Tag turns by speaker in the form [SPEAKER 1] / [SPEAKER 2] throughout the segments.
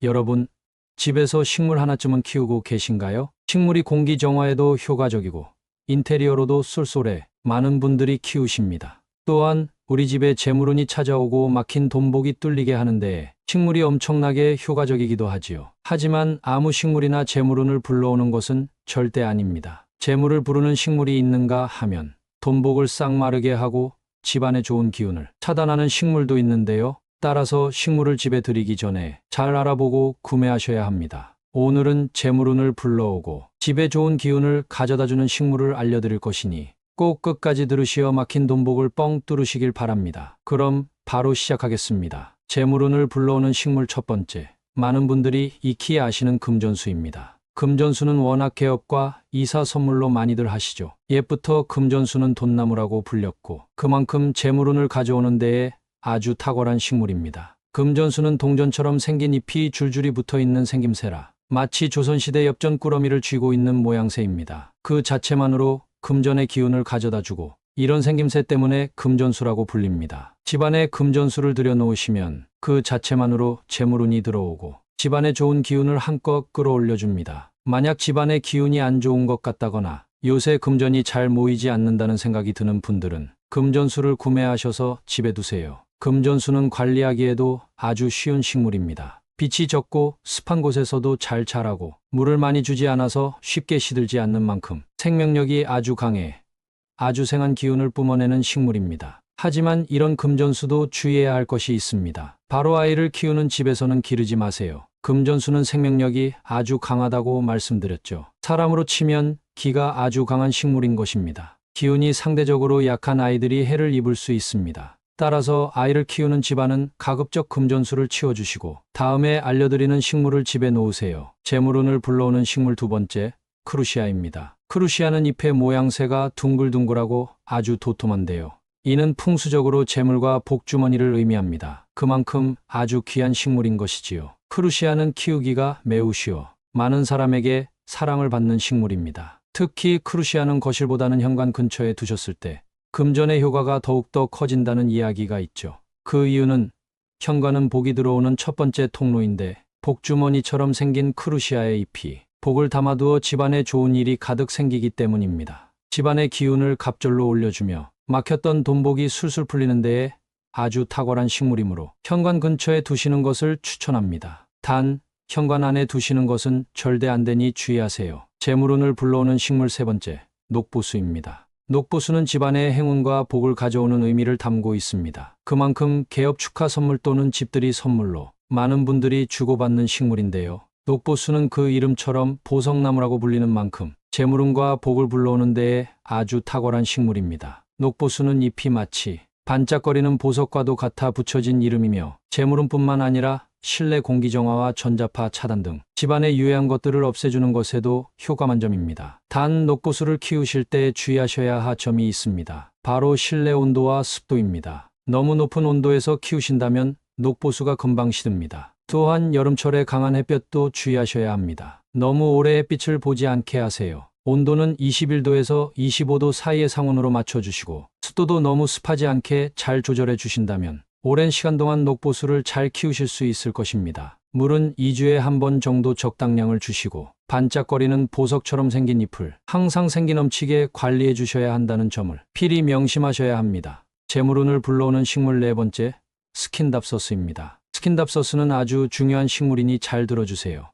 [SPEAKER 1] 여러분, 집에서 식물 하나쯤은 키우고 계신가요? 식물이 공기 정화에도 효과적이고 인테리어로도 쏠쏠해 많은 분들이 키우십니다. 또한 우리 집에 재물운이 찾아오고 막힌 돈복이 뚫리게 하는데 식물이 엄청나게 효과적이기도 하지요. 하지만 아무 식물이나 재물운을 불러오는 것은 절대 아닙니다. 재물을 부르는 식물이 있는가 하면 돈복을 싹마르게 하고 집안에 좋은 기운을 차단하는 식물도 있는데요. 따라서 식물을 집에 들이기 전에 잘 알아보고 구매하셔야 합니다. 오늘은 재물운을 불러오고 집에 좋은 기운을 가져다주는 식물을 알려드릴 것이니 꼭 끝까지 들으시어 막힌 돈복을 뻥 뚫으시길 바랍니다. 그럼 바로 시작하겠습니다. 재물운을 불러오는 식물 첫 번째, 많은 분들이 익히 아시는 금전수입니다. 금전수는 워낙 개업과 이사 선물로 많이들 하시죠. 옛부터 금전수는 돈나무라고 불렸고 그만큼 재물운을 가져오는 데에 아주 탁월한 식물입니다. 금전수는 동전처럼 생긴 잎이 줄줄이 붙어있는 생김새라 마치 조선시대 엽전 꾸러미를 쥐고 있는 모양새입니다. 그 자체만으로 금전의 기운을 가져다주고 이런 생김새 때문에 금전수라고 불립니다. 집안에 금전수를 들여놓으시면 그 자체만으로 재물운이 들어오고 집안에 좋은 기운을 한껏 끌어올려줍니다. 만약 집안의 기운이 안 좋은 것 같다거나 요새 금전이 잘 모이지 않는다는 생각이 드는 분들은 금전수를 구매하셔서 집에 두세요. 금전수는 관리하기에도 아주 쉬운 식물입니다. 빛이 적고 습한 곳에서도 잘 자라고 물을 많이 주지 않아서 쉽게 시들지 않는 만큼 생명력이 아주 강해 아주 생한 기운을 뿜어내는 식물입니다. 하지만 이런 금전수도 주의해야 할 것이 있습니다. 바로 아이를 키우는 집에서는 기르지 마세요. 금전수는 생명력이 아주 강하다고 말씀드렸죠. 사람으로 치면 기가 아주 강한 식물인 것입니다. 기운이 상대적으로 약한 아이들이 해를 입을 수 있습니다. 따라서 아이를 키우는 집안은 가급적 금전수를 치워주시고 다음에 알려드리는 식물을 집에 놓으세요. 재물운을 불러오는 식물 두 번째, 크루시아입니다. 크루시아는 잎의 모양새가 둥글둥글하고 아주 도톰한데요. 이는 풍수적으로 재물과 복주머니를 의미합니다. 그만큼 아주 귀한 식물인 것이지요. 크루시아는 키우기가 매우 쉬워 많은 사람에게 사랑을 받는 식물입니다. 특히 크루시아는 거실보다는 현관 근처에 두셨을 때 금전의 효과가 더욱더 커진다는 이야기가 있죠. 그 이유는 현관은 복이 들어오는 첫 번째 통로인데 복주머니처럼 생긴 크루시아의 잎이 복을 담아두어 집안에 좋은 일이 가득 생기기 때문입니다. 집안의 기운을 갑절로 올려주며 막혔던 돈복이 술술 풀리는 데에 아주 탁월한 식물이므로 현관 근처에 두시는 것을 추천합니다. 단, 현관 안에 두시는 것은 절대 안 되니 주의하세요. 재물운을 불러오는 식물 세 번째, 녹보수입니다. 녹보수는 집안의 행운과 복을 가져오는 의미를 담고 있습니다. 그만큼 개업 축하 선물 또는 집들이 선물로 많은 분들이 주고받는 식물인데요. 녹보수는 그 이름처럼 보석나무라고 불리는 만큼 재물운과 복을 불러오는 데에 아주 탁월한 식물입니다. 녹보수는 잎이 마치 반짝거리는 보석과도 같아 붙여진 이름이며 재물운뿐만 아니라 실내 공기 정화와 전자파 차단 등 집안의 유해한 것들을 없애주는 것에도 효과만 점입니다. 단 녹보수를 키우실 때 주의하셔야 할 점이 있습니다. 바로 실내 온도와 습도입니다. 너무 높은 온도에서 키우신다면 녹보수가 금방 시듭니다. 또한 여름철에 강한 햇볕도 주의하셔야 합니다. 너무 오래 햇빛을 보지 않게 하세요. 온도는 21도에서 25도 사이의 상온으로 맞춰주시고 습도도 너무 습하지 않게 잘 조절해 주신다면 오랜 시간 동안 녹보수를 잘 키우실 수 있을 것입니다. 물은 2주에 한 번 정도 적당량을 주시고 반짝거리는 보석처럼 생긴 잎을 항상 생기 넘치게 관리해 주셔야 한다는 점을 필히 명심하셔야 합니다. 재물운을 불러오는 식물 네 번째, 스킨답서스입니다. 스킨답서스는 아주 중요한 식물이니 잘 들어주세요.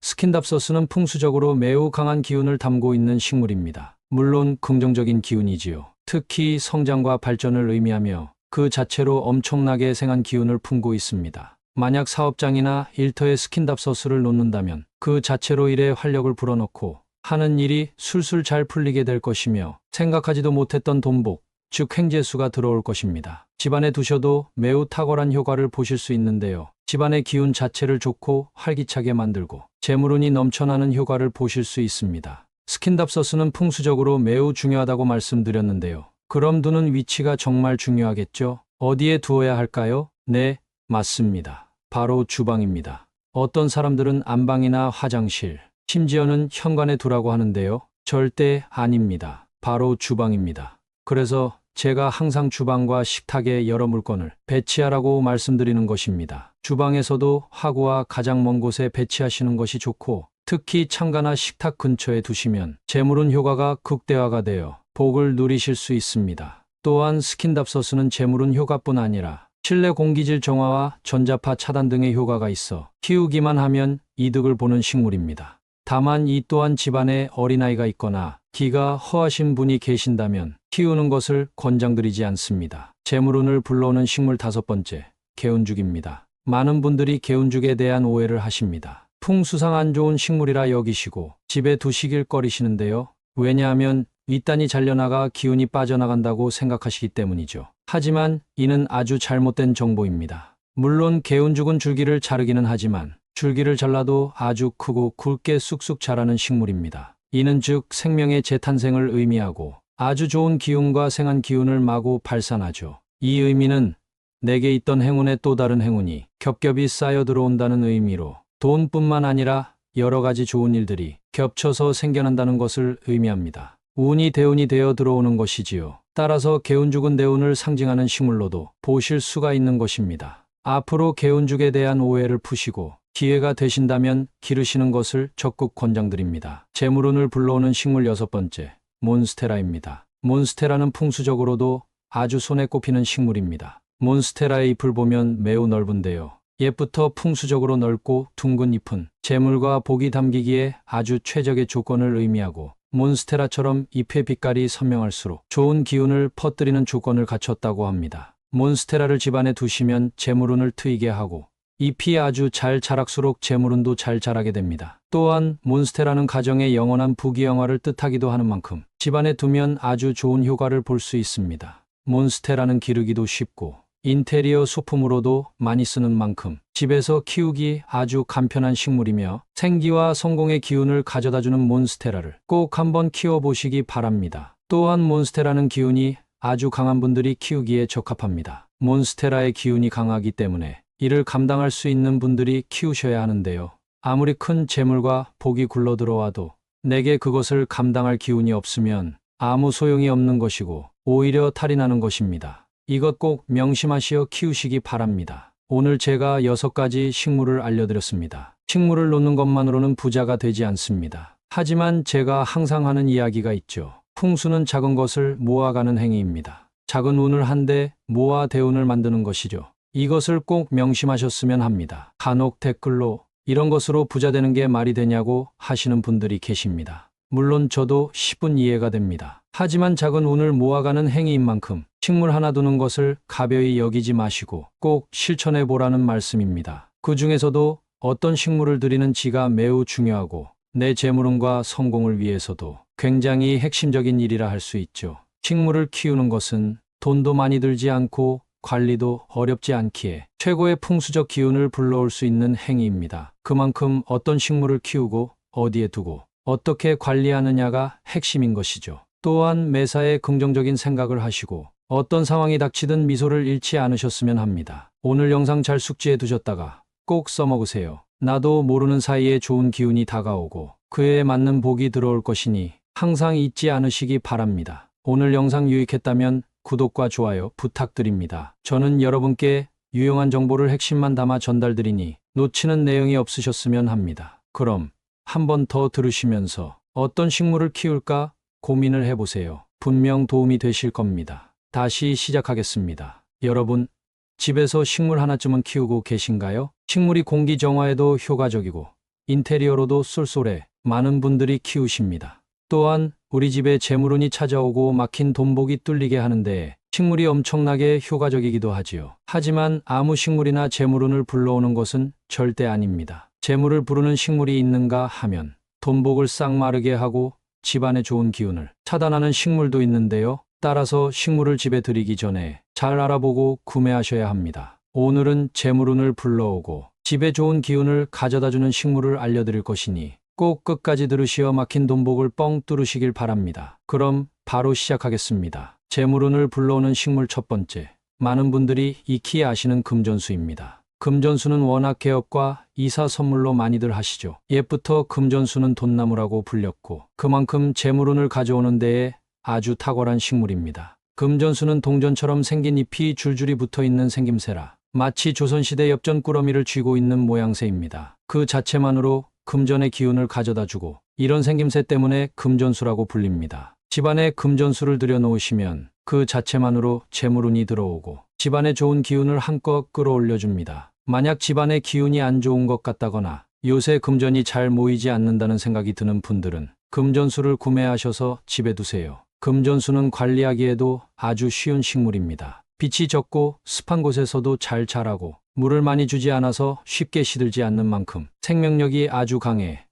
[SPEAKER 1] 스킨답서스는 풍수적으로 매우 강한 기운을 담고 있는 식물입니다. 물론 긍정적인 기운이지요. 특히 성장과 발전을 의미하며 그 자체로 엄청나게 생한 기운을 품고 있습니다. 만약 사업장이나 일터에 스킨답서스를 놓는다면 그 자체로 일에 활력을 불어넣고 하는 일이 술술 잘 풀리게 될 것이며 생각하지도 못했던 돈복, 즉 횡재수가 들어올 것입니다. 집안에 두셔도 매우 탁월한 효과를 보실 수 있는데요. 집안의 기운 자체를 좋고 활기차게 만들고 재물운이 넘쳐나는 효과를 보실 수 있습니다. 스킨답서스는 풍수적으로 매우 중요하다고 말씀드렸는데요. 그럼 두는 위치가 정말 중요하겠죠? 어디에 두어야 할까요? 네, 맞습니다. 바로 주방입니다. 어떤 사람들은 안방이나 화장실, 심지어는 현관에 두라고 하는데요. 절대 아닙니다. 바로 주방입니다. 그래서 제가 항상 주방과 식탁에 여러 물건을 배치하라고 말씀드리는 것입니다. 주방에서도 화구와 가장 먼 곳에 배치하시는 것이 좋고, 특히 창가나 식탁 근처에 두시면 재물운 효과가 극대화가 되어 복을 누리실 수 있습니다. 또한 스킨답서스는 재물운 효과뿐 아니라 실내 공기질 정화와 전자파 차단 등의 효과가 있어 키우기만 하면 이득을 보는 식물입니다. 다만 이 또한 집안에 어린아이가 있거나 기가 허하신 분이 계신다면 키우는 것을 권장드리지 않습니다. 재물운을 불러오는 식물 5번째, 개운죽입니다. 많은 분들이 개운죽에 대한 오해를 하십니다. 풍수상 안 좋은 식물이라 여기시고 집에 두시길 꺼리시는데요. 왜냐하면 윗단이 잘려나가 기운이 빠져나간다고 생각하시기 때문이죠. 하지만 이는 아주 잘못된 정보입니다. 물론 개운죽은 줄기를 자르기는 하지만 줄기를 잘라도 아주 크고 굵게 쑥쑥 자라는 식물입니다. 이는 즉 생명의 재탄생을 의미하고 아주 좋은 기운과 생한 기운을 마구 발산하죠. 이 의미는 내게 있던 행운에 또 다른 행운이 겹겹이 쌓여 들어온다는 의미로 돈뿐만 아니라 여러 가지 좋은 일들이 겹쳐서 생겨난다는 것을 의미합니다. 운이 대운이 되어 들어오는 것이지요. 따라서 개운죽은 대운을 상징하는 식물로도 보실 수가 있는 것입니다. 앞으로 개운죽에 대한 오해를 푸시고 기회가 되신다면 기르시는 것을 적극 권장드립니다. 재물운을 불러오는 식물 6번째, 몬스테라입니다. 몬스테라는 풍수적으로도 아주 손에 꼽히는 식물입니다. 몬스테라의 잎을 보면 매우 넓은데요. 옛부터 풍수적으로 넓고 둥근 잎은 재물과 복이 담기기에 아주 최적의 조건을 의미하고 몬스테라처럼 잎의 빛깔이 선명할수록 좋은 기운을 퍼뜨리는 조건을 갖췄다고 합니다. 몬스테라를 집안에 두시면 재물운을 트이게 하고 잎이 아주 잘 자랄수록 재물운도 잘 자라게 됩니다. 또한 몬스테라는 가정의 영원한 부귀영화를 뜻하기도 하는 만큼 집안에 두면 아주 좋은 효과를 볼 수 있습니다. 몬스테라는 기르기도 쉽고 인테리어 소품으로도 많이 쓰는 만큼 집에서 키우기 아주 간편한 식물이며 생기와 성공의 기운을 가져다주는 몬스테라를 꼭 한번 키워보시기 바랍니다. 또한 몬스테라는 기운이 아주 강한 분들이 키우기에 적합합니다. 몬스테라의 기운이 강하기 때문에 이를 감당할 수 있는 분들이 키우셔야 하는데요. 아무리 큰 재물과 복이 굴러 들어와도 내게 그것을 감당할 기운이 없으면 아무 소용이 없는 것이고 오히려 탈이 나는 것입니다. 이것 꼭 명심하시어 키우시기 바랍니다. 오늘 제가 6가지 식물을 알려드렸습니다. 식물을 놓는 것만으로는 부자가 되지 않습니다. 하지만 제가 항상 하는 이야기가 있죠. 풍수는 작은 것을 모아가는 행위입니다. 작은 운을 한데 모아 대운을 만드는 것이죠. 이것을 꼭 명심하셨으면 합니다. 간혹 댓글로 이런 것으로 부자 되는 게 말이 되냐고 하시는 분들이 계십니다. 물론 저도 10분 이해가 됩니다. 하지만 작은 운을 모아가는 행위인 만큼 식물 하나 두는 것을 가벼이 여기지 마시고 꼭 실천해 보라는 말씀입니다. 그 중에서도 어떤 식물을 들이는지가 매우 중요하고 내 재물운과 성공을 위해서도 굉장히 핵심적인 일이라 할 수 있죠. 식물을 키우는 것은 돈도 많이 들지 않고 관리도 어렵지 않기에 최고의 풍수적 기운을 불러올 수 있는 행위입니다. 그만큼 어떤 식물을 키우고 어디에 두고 어떻게 관리하느냐가 핵심인 것이죠. 또한 매사에 긍정적인 생각을 하시고 어떤 상황이 닥치든 미소를 잃지 않으셨으면 합니다. 오늘 영상 잘 숙지해 두셨다가 꼭 써먹으세요. 나도 모르는 사이에 좋은 기운이 다가오고 그에 맞는 복이 들어올 것이니 항상 잊지 않으시기 바랍니다. 오늘 영상 유익했다면 구독과 좋아요 부탁드립니다. 저는 여러분께 유용한 정보를 핵심만 담아 전달드리니 놓치는 내용이 없으셨으면 합니다. 그럼 한 번 더 들으시면서 어떤 식물을 키울까 고민을 해보세요. 분명 도움이 되실 겁니다. 다시 시작하겠습니다. 여러분, 집에서 식물 하나쯤은 키우고 계신가요? 식물이 공기 정화에도 효과적이고 인테리어로도 쏠쏠해 많은 분들이 키우십니다. 또한 우리 집에 재물운이 찾아오고 막힌 돈복이 뚫리게 하는데 식물이 엄청나게 효과적이기도 하지요. 하지만 아무 식물이나 재물운을 불러오는 것은 절대 아닙니다. 재물을 부르는 식물이 있는가 하면 돈복을 싹 마르게 하고 집안에 좋은 기운을 차단하는 식물도 있는데요. 따라서 식물을 집에 들이기 전에 잘 알아보고 구매하셔야 합니다. 오늘은 재물운을 불러오고 집에 좋은 기운을 가져다주는 식물을 알려드릴 것이니 꼭 끝까지 들으시어 막힌 돈복을 뻥 뚫으시길 바랍니다. 그럼 바로 시작하겠습니다. 재물운을 불러오는 식물 1번째, 많은 분들이 익히 아시는 금전수입니다. 금전수는 워낙 개업과 이사 선물로 많이들 하시죠. 옛부터 금전수는 돈나무라고 불렸고 그만큼 재물운을 가져오는 데에 아주 탁월한 식물입니다. 금전수는 동전처럼 생긴 잎이 줄줄이 붙어 있는 생김새라 마치 조선시대 엽전 꾸러미를 쥐고 있는 모양새입니다. 그 자체만으로 금전의 기운을 가져다 주고 이런 생김새 때문에 금전수라고 불립니다. 집안에 금전수를 들여놓으시면 그 자체만으로 재물운이 들어오고 집안에 좋은 기운을 한껏 끌어올려 줍니다. 만약 집안의 기운이 안 좋은 것 같다거나 요새 금전이 잘 모이지 않는다는 생각이 드는 분들은 금전수를 구매하셔서 집에 두세요. 금전수는 관리하기에도 아주 쉬운 식물입니다. 빛이 적고 습한 곳에서도 잘 자라고 물을 많이 주지 않아서 쉽게 시들지 않는 만큼 생명력이 아주 강해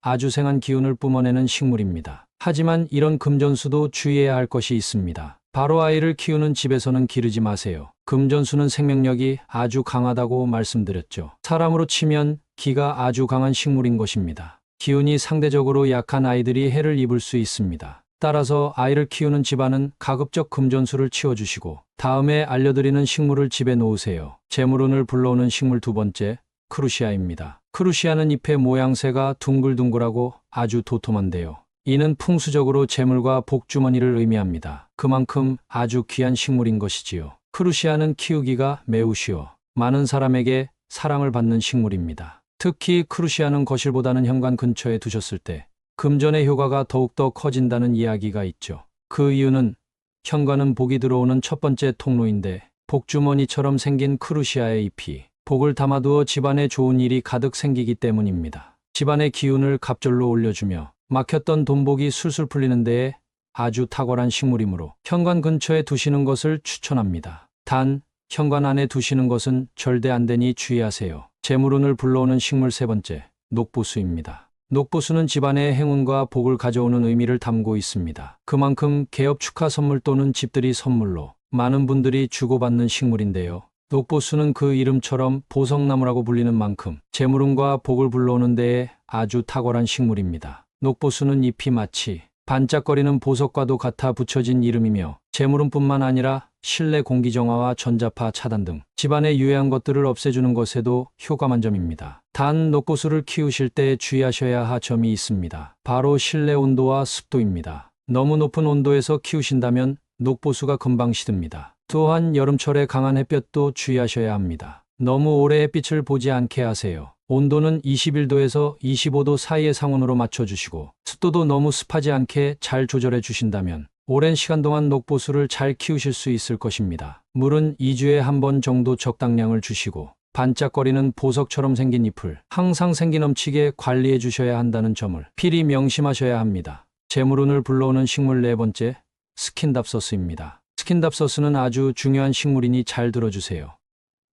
[SPEAKER 1] 아주 생한 기운을 뿜어내는 식물입니다. 하지만 이런 금전수도 주의해야 할 것이 있습니다. 바로 아이를 키우는 집에서는 기르지 마세요. 금전수는 생명력이 아주 강하다고 말씀드렸죠. 사람으로 치면 기가 아주 강한 식물인 것입니다. 기운이 상대적으로 약한 아이들이 해를 입을 수 있습니다. 따라서 아이를 키우는 집안은 가급적 금전수를 치워주시고 다음에 알려드리는 식물을 집에 놓으세요. 재물운을 불러오는 식물 두 번째, 크루시아입니다. 크루시아는 잎의 모양새가 둥글둥글하고 아주 도톰한데요. 이는 풍수적으로 재물과 복주머니를 의미합니다. 그만큼 아주 귀한 식물인 것이지요. 크루시아는 키우기가 매우 쉬워 많은 사람에게 사랑을 받는 식물입니다. 특히 크루시아는 거실보다는 현관 근처에 두셨을 때 금전의 효과가 더욱더 커진다는 이야기가 있죠. 그 이유는 현관은 복이 들어오는 첫 번째 통로인데 복주머니처럼 생긴 크루시아의 잎이 복을 담아두어 집안에 좋은 일이 가득 생기기 때문입니다. 집안의 기운을 갑절로 올려주며 막혔던 돈복이 술술 풀리는 데에 아주 탁월한 식물이므로 현관 근처에 두시는 것을 추천합니다. 단, 현관 안에 두시는 것은 절대 안 되니 주의하세요. 재물운을 불러오는 식물 세 번째, 녹보수입니다. 녹보수는 집안의 행운과 복을 가져오는 의미를 담고 있습니다. 그만큼 개업 축하 선물 또는 집들이 선물로 많은 분들이 주고받는 식물인데요. 녹보수는 그 이름처럼 보석나무라고 불리는 만큼 재물운과 복을 불러오는 데에 아주 탁월한 식물입니다. 녹보수는 잎이 마치 반짝거리는 보석과도 같아 붙여진 이름이며 재물운뿐만 아니라 실내 공기정화와 전자파 차단 등 집안에 유해한 것들을 없애주는 것에도 효과만점입니다. 단 녹보수를 키우실 때 주의하셔야 할 점이 있습니다. 바로 실내 온도와 습도입니다. 너무 높은 온도에서 키우신다면 녹보수가 금방 시듭니다. 또한 여름철에 강한 햇볕도 주의하셔야 합니다. 너무 오래 햇빛을 보지 않게 하세요. 온도는 21도에서 25도 사이의 상온으로 맞춰주시고 습도도 너무 습하지 않게 잘 조절해 주신다면 오랜 시간 동안 녹보수를 잘 키우실 수 있을 것입니다. 물은 2주에 한 번 정도 적당량을 주시고 반짝거리는 보석처럼 생긴 잎을 항상 생기 넘치게 관리해 주셔야 한다는 점을 필히 명심하셔야 합니다. 재물운을 불러오는 식물 네 번째, 스킨답서스입니다. 스킨답서스는 아주 중요한 식물이니 잘 들어주세요.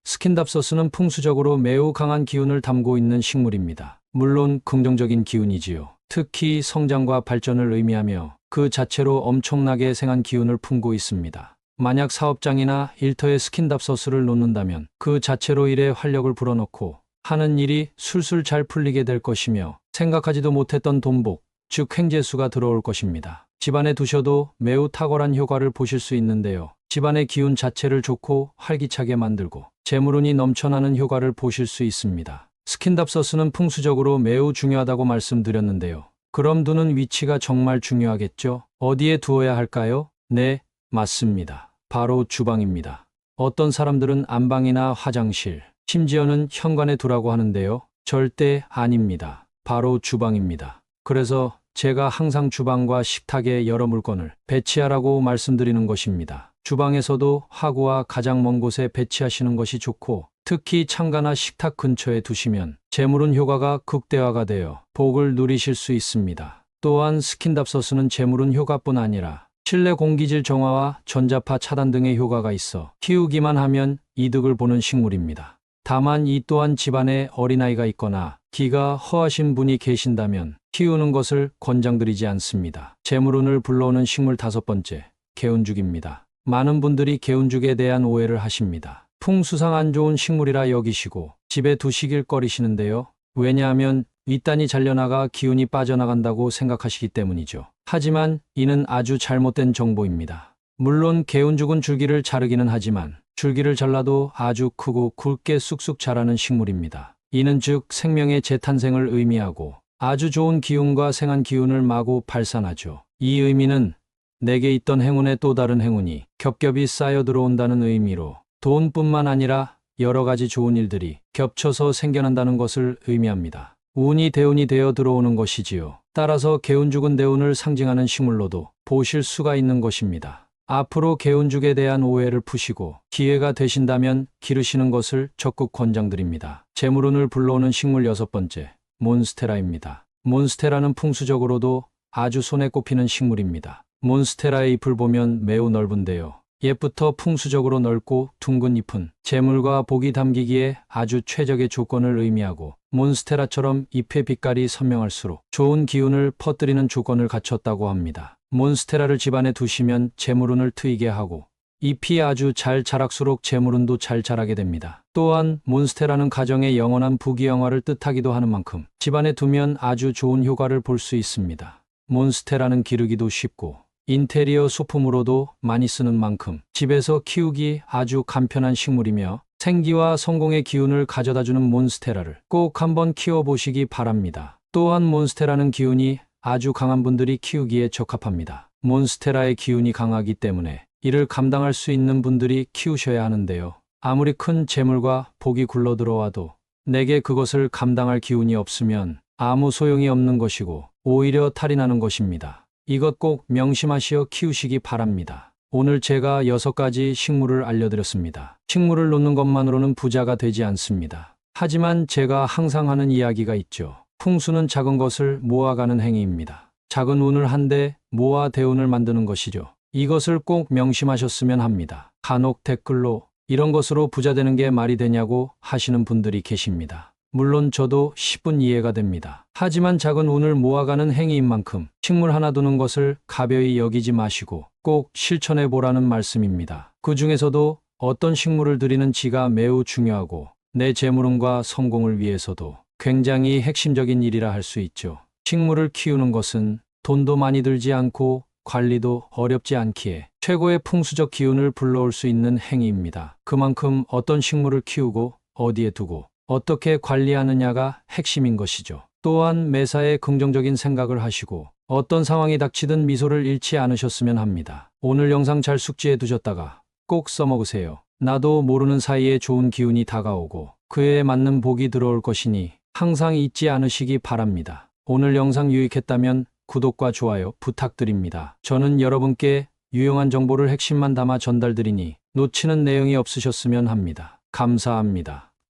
[SPEAKER 1] 스킨답서스는 풍수적으로 매우 강한 기운을 담고 있는 식물입니다. 물론 긍정적인 기운이지요. 특히 성장과 발전을 의미하며 그 자체로 엄청나게 생한 기운을 품고 있습니다. 만약 사업장이나 일터에 스킨답서스를 놓는다면 그 자체로 일에 활력을 불어넣고 하는 일이 술술 잘 풀리게 될 것이며 생각하지도 못했던 돈복, 즉 횡재수가 들어올 것입니다. 집안에 두셔도 매우 탁월한 효과를 보실 수 있는데요. 집안의 기운 자체를 좋고 활기차게 만들고 재물운이 넘쳐나는 효과를 보실 수 있습니다. 스킨답서스는 풍수적으로 매우 중요하다고 말씀드렸는데요. 그럼 두는 위치가 정말 중요하겠죠? 어디에 두어야 할까요? 네, 맞습니다. 바로 주방입니다. 어떤 사람들은 안방이나 화장실, 심지어는 현관에 두라고 하는데요. 절대 아닙니다. 바로 주방입니다. 그래서 제가 항상 주방과 식탁에 여러 물건을 배치하라고 말씀드리는 것입니다. 주방에서도 화구와 가장 먼 곳에 배치하시는 것이 좋고 특히 창가나 식탁 근처에 두시면 재물운 효과가 극대화가 되어 복을 누리실 수 있습니다. 또한 스킨답서스는 재물운 효과뿐 아니라 실내 공기질 정화와 전자파 차단 등의 효과가 있어 키우기만 하면 이득을 보는 식물입니다. 다만 이 또한 집안에 어린아이가 있거나 기가 허하신 분이 계신다면 키우는 것을 권장드리지 않습니다. 재물운을 불러오는 식물 다섯 번째, 개운죽입니다. 많은 분들이 개운죽에 대한 오해를 하십니다. 풍수상 안 좋은 식물이라 여기시고 집에 두시길 꺼리시는데요. 왜냐하면 윗단이 잘려나가 기운이 빠져나간다고 생각하시기 때문이죠. 하지만 이는 아주 잘못된 정보입니다. 물론 개운죽은 줄기를 자르기는 하지만 줄기를 잘라도 아주 크고 굵게 쑥쑥 자라는 식물입니다. 이는 즉 생명의 재탄생을 의미하고 아주 좋은 기운과 생한 기운을 마구 발산하죠. 이 의미는 내게 있던 행운에 또 다른 행운이 겹겹이 쌓여 들어온다는 의미로 돈뿐만 아니라 여러 가지 좋은 일들이 겹쳐서 생겨난다는 것을 의미합니다. 운이 대운이 되어 들어오는 것이지요. 따라서 개운죽은 대운을 상징하는 식물로도 보실 수가 있는 것입니다. 앞으로 개운죽에 대한 오해를 푸시고 기회가 되신다면 기르시는 것을 적극 권장드립니다. 재물운을 불러오는 식물 6번째, 몬스테라입니다. 몬스테라는 풍수적으로도 아주 손에 꼽히는 식물입니다. 몬스테라의 잎을 보면 매우 넓은데요. 옛부터 풍수적으로 넓고 둥근 잎은 재물과 복이 담기기에 아주 최적의 조건을 의미하고 몬스테라처럼 잎의 빛깔이 선명할수록 좋은 기운을 퍼뜨리는 조건을 갖췄다고 합니다. 몬스테라를 집안에 두시면 재물운을 트이게 하고 잎이 아주 잘 자랄수록 재물운도 잘 자라게 됩니다. 또한 몬스테라는 가정의 영원한 부귀영화를 뜻하기도 하는 만큼 집안에 두면 아주 좋은 효과를 볼 수 있습니다. 몬스테라는 기르기도 쉽고 인테리어 소품으로도 많이 쓰는 만큼 집에서 키우기 아주 간편한 식물이며 생기와 성공의 기운을 가져다주는 몬스테라를 꼭 한번 키워보시기 바랍니다. 또한 몬스테라는 기운이 아주 강한 분들이 키우기에 적합합니다. 몬스테라의 기운이 강하기 때문에 이를 감당할 수 있는 분들이 키우셔야 하는데요. 아무리 큰 재물과 복이 굴러들어와도 내게 그것을 감당할 기운이 없으면 아무 소용이 없는 것이고 오히려 탈이 나는 것입니다. 이것 꼭 명심하시어 키우시기 바랍니다. 오늘 제가 6가지 식물을 알려드렸습니다. 식물을 놓는 것만으로는 부자가 되지 않습니다. 하지만 제가 항상 하는 이야기가 있죠. 풍수는 작은 것을 모아가는 행위입니다. 작은 운을 한데 모아 대운을 만드는 것이죠. 이것을 꼭 명심하셨으면 합니다. 간혹 댓글로 이런 것으로 부자 되는 게 말이 되냐고 하시는 분들이 계십니다. 물론 저도 10분 이해가 됩니다. 하지만 작은 운을 모아가는 행위인 만큼 식물 하나 두는 것을 가벼이 여기지 마시고 꼭 실천해 보라는 말씀입니다. 그 중에서도 어떤 식물을 들이는지가 매우 중요하고 내 재물운과 성공을 위해서도 굉장히 핵심적인 일이라 할 수 있죠. 식물을 키우는 것은 돈도 많이 들지 않고 관리도 어렵지 않기에 최고의 풍수적 기운을 불러올 수 있는 행위입니다. 그만큼 어떤 식물을 키우고 어디에 두고 어떻게 관리하느냐가 핵심인 것이죠. 또한 매사에 긍정적인 생각을 하시고 어떤 상황이 닥치든 미소를 잃지 않으셨으면 합니다. 오늘 영상 잘 숙지해 두셨다가 꼭 써먹으세요. 나도 모르는 사이에 좋은 기운이 다가오고 그에 맞는 복이 들어올 것이니 항상 잊지 않으시기 바랍니다. 오늘 영상 유익했다면 구독과 좋아요 부탁드립니다. 저는 여러분께 유용한 정보를 핵심만 담아 전달드리니 놓치는 내용이 없으셨으면 합니다. 감사합니다.